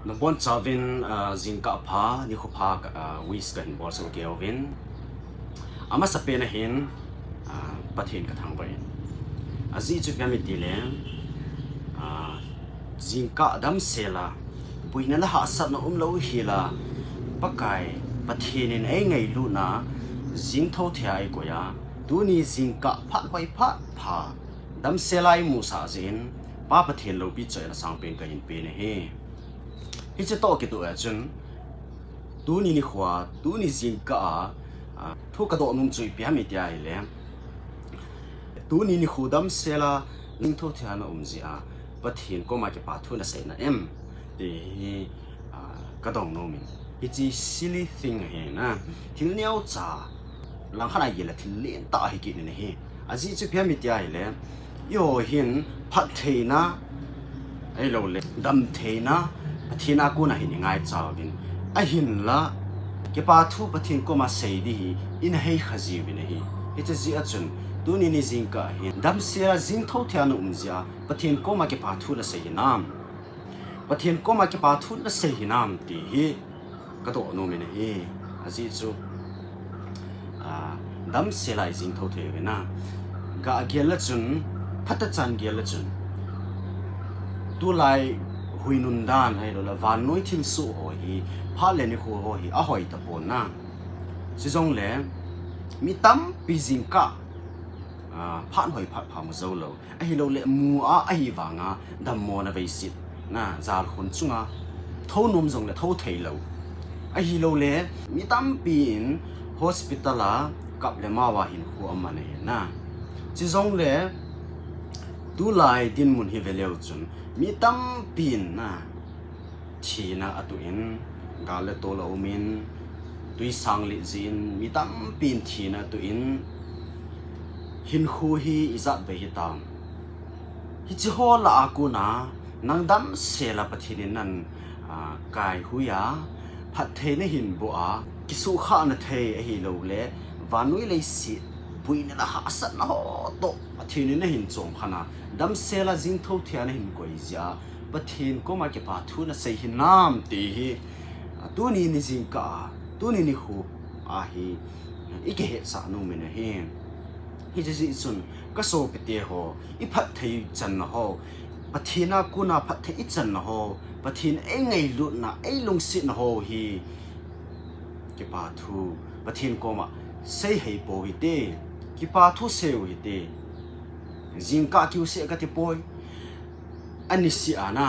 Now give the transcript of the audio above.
Nampon chavin zingka pha ni khopa wis kan bor so kelvin ama sape na hin pathin ka thang bain azi chu pyami tile zingka dam sela puina la ha sat na lo hila pakai pathinin ai ngai lu na zing tho thia ai ko ya tu ni zingka phat pai phat pha dam selai mu sa zin pa pathin lo bi chai na sang pen ka hin pe ne he hi che to ke tu a chun tu ni khwa tu ni zingka thu ka do num chui pya mi tia ai le tu ni khudam sela ning tho thia na zia pathin ko ma ke pa thu na se na em ti ka dong no min it's a silly thing he na thil niao cha lang khana ye la thil len ta hi ki ne he azi chu pya mi tia ai le yo hin phat theina ai lo le dam theina pathina ko na hin ngai cha bin a hin la ke pa thu pathin ko ma sei di in hei khazi bin hi it's a zi achun tu ni zing ka hin dam sera zing tho thia na zia pathin ko ma ke pa thu la sei nam pathin ko ma ke pa thu la sei nam ti hi ka to no me ne hi azi chu dam sela zing tho the na ga gel la chun phata chan gel la chun tu lai huinun dan hai la van noi thil su ho hi pha le ni ho hi a hoi ta pon na si jong le mi tam pi zing ka phan hoi phat pha mu zo lo a hi lo le mu a hi wanga dam mo na bei sit na zal khun chunga tho nom jong le tho thei lo a hi lo le mi tam pin hospital a kap le ma wa hin khu amane na si jong le tu lai din mun hi veleu chun mi tam pin na thina atu in gale to lo min tui sang li zin mi tam pin thina tu in hin khu hi izat be hi tam hi chi ho la aku na nang dam se la pathin nan kai hu ya phat the na hin bo a kisu kha na the a hi lo le vanui le si puina la ha sat na ho to pathin na hin chom khana dam se la jing tho thia na hin koi zia pathin ko ma ke pa thu na sei hi nam ti hi tu ni jing ka tu ni khu a hi ike he sa no me na he hi ji sun ka so pe te ho I phat thei chan na ho pathina kuna phat thei chan na ho pathin e ngai lu na e lung si na ho hi ke pa thu pathin ko ma sei hei po hi te ki pa thu se hi te jing ka kyu se ka te poi ani si ana